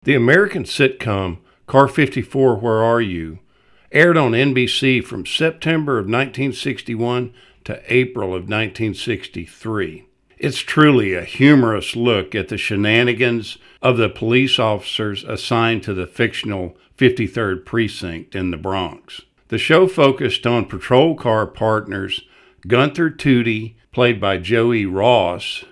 The American sitcom Car 54, Where Are You? Aired on NBC from September of 1961 to April of 1963. It's truly a humorous look at the shenanigans of the police officers assigned to the fictional 53rd Precinct in the Bronx. The show focused on patrol car partners Gunther Tootie, played by Joey Ross,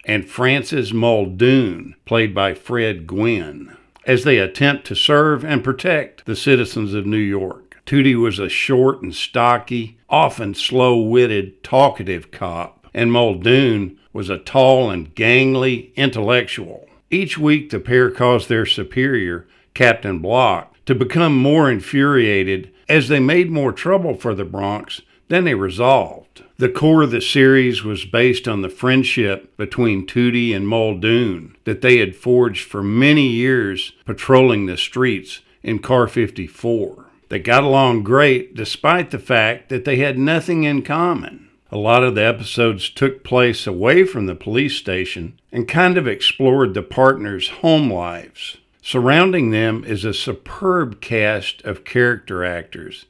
and Francis Muldoon, played by Fred Gwynn, as they attempt to serve and protect the citizens of New York. Tootie was a short and stocky, often slow-witted, talkative cop, and Muldoon was a tall and gangly intellectual. Each week, the pair caused their superior, Captain Block, to become more infuriated as they made more trouble for the Bronx than they resolved. The core of the series was based on the friendship between Tootie and Muldoon that they had forged for many years patrolling the streets in Car 54. They got along great despite the fact that they had nothing in common. A lot of the episodes took place away from the police station and kind of explored the partners' home lives. Surrounding them is a superb cast of character actors,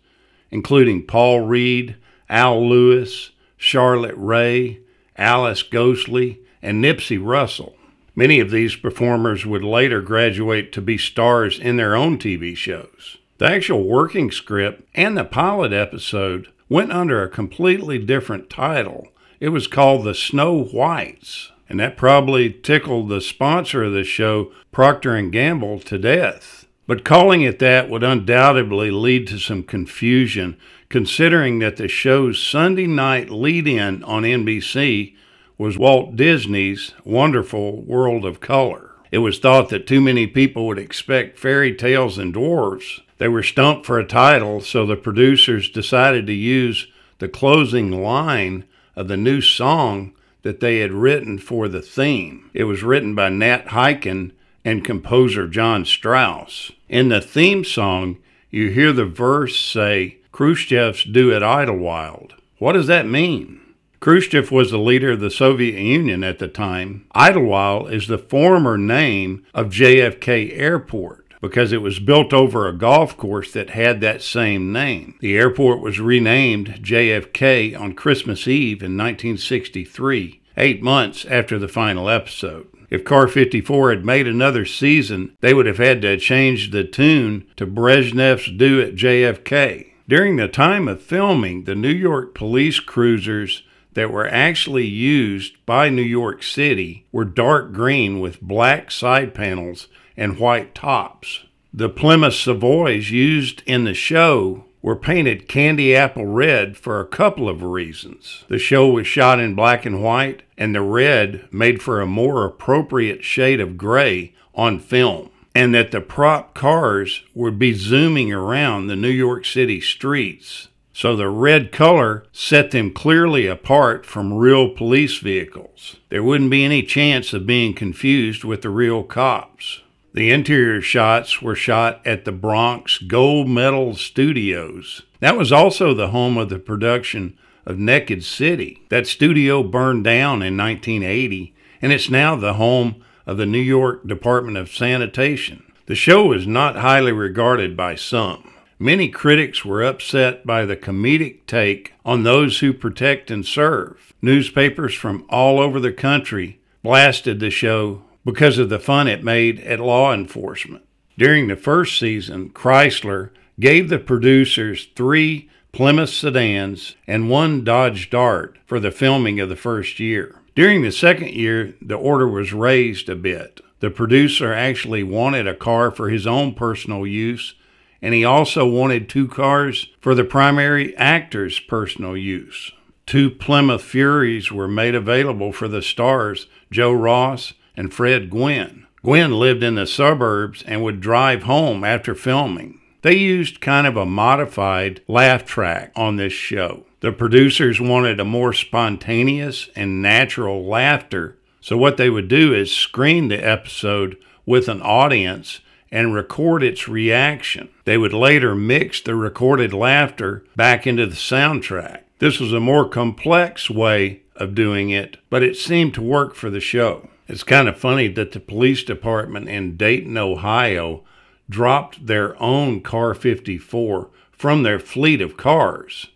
including Paul Reed, Al Lewis, Charlotte Rae, Alice Ghostley, and Nipsey Russell. Many of these performers would later graduate to be stars in their own TV shows. The actual working script and the pilot episode went under a completely different title. It was called The Snow Whites, and that probably tickled the sponsor of the show, Procter & Gamble, to death. But calling it that would undoubtedly lead to some confusion, considering that the show's Sunday night lead-in on NBC was Walt Disney's Wonderful World of Color. It was thought that too many people would expect fairy tales and dwarfs. They were stumped for a title, so the producers decided to use the closing line of the new song that they had written for the theme. It was written by Nat Hiken and composer John Strauss. In the theme song, you hear the verse say, "Khrushchev's do it Idlewild." What does that mean? Khrushchev was the leader of the Soviet Union at the time. Idlewild is the former name of JFK Airport, because it was built over a golf course that had that same name. The airport was renamed JFK on Christmas Eve in 1963, 8 months after the final episode. If Car 54 had made another season, they would have had to change the tune to Brezhnev's Do It JFK. During the time of filming, the New York police cruisers that were actually used by New York City were dark green with black side panels and white tops. The Plymouth Savoys used in the show were painted candy apple red for a couple of reasons. The show was shot in black and white, and the red made for a more appropriate shade of gray on film, and that the prop cars would be zooming around the New York City streets. So the red color set them clearly apart from real police vehicles. There wouldn't be any chance of being confused with the real cops. The interior shots were shot at the Bronx Gold Medal Studios. That was also the home of the production of Naked City. That studio burned down in 1980, and it's now the home of the New York Department of Sanitation. The show was not highly regarded by some. Many critics were upset by the comedic take on those who protect and serve. Newspapers from all over the country blasted the show because of the fun it made at law enforcement. During the first season, Chrysler gave the producers 3 Plymouth sedans and 1 Dodge Dart for the filming of the first year. During the second year, the order was raised a bit. The producer actually wanted a car for his own personal use, and he also wanted 2 cars for the primary actor's personal use. 2 Plymouth Furies were made available for the stars Joe Ross and Fred Gwynn. Gwynn lived in the suburbs and would drive home after filming. They used kind of a modified laugh track on this show. The producers wanted a more spontaneous and natural laughter, so what they would do is screen the episode with an audience and record its reaction. They would later mix the recorded laughter back into the soundtrack. This was a more complex way of doing it, but it seemed to work for the show. It's kind of funny that the police department in Dayton, Ohio, dropped their own Car 54 from their fleet of cars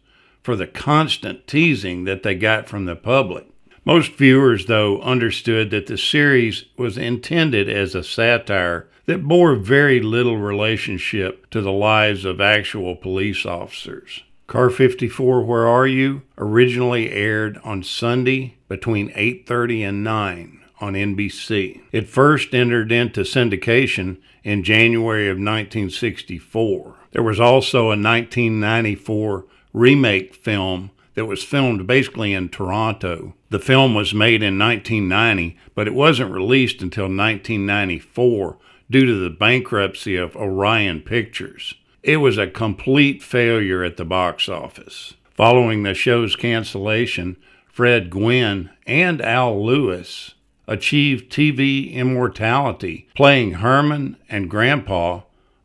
for the constant teasing that they got from the public. Most viewers, though, understood that the series was intended as a satire that bore very little relationship to the lives of actual police officers. Car 54, Where Are You? Originally aired on Sunday between 8:30 and 9 on NBC. It first entered into syndication in January of 1964. There was also a 1994 remake film that was filmed basically in Toronto. The film was made in 1990, but it wasn't released until 1994 due to the bankruptcy of Orion Pictures. It was a complete failure at the box office. Following the show's cancellation, Fred Gwynne and Al Lewis achieved TV immortality, playing Herman and Grandpa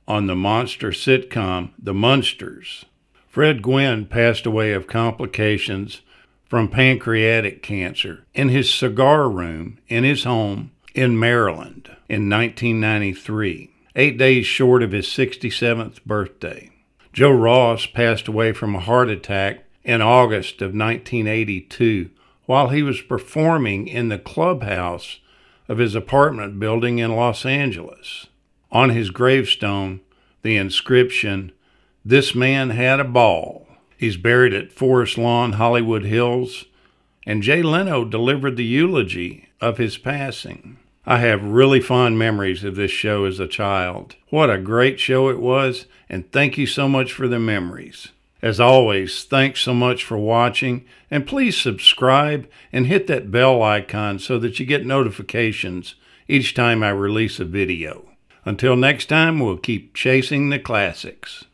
on the monster sitcom The Munsters. Fred Gwynne passed away of complications from pancreatic cancer in his cigar room in his home in Maryland in 1993, 8 days short of his 67th birthday. Joe Ross passed away from a heart attack in August of 1982 while he was performing in the clubhouse of his apartment building in Los Angeles. On his gravestone, the inscription, "This man had a ball." He's buried at Forest Lawn, Hollywood Hills, and Jay Leno delivered the eulogy of his passing. I have really fond memories of this show as a child. What a great show it was, and thank you so much for the memories. As always, thanks so much for watching, and please subscribe and hit that bell icon so that you get notifications each time I release a video. Until next time, we'll keep chasing the classics.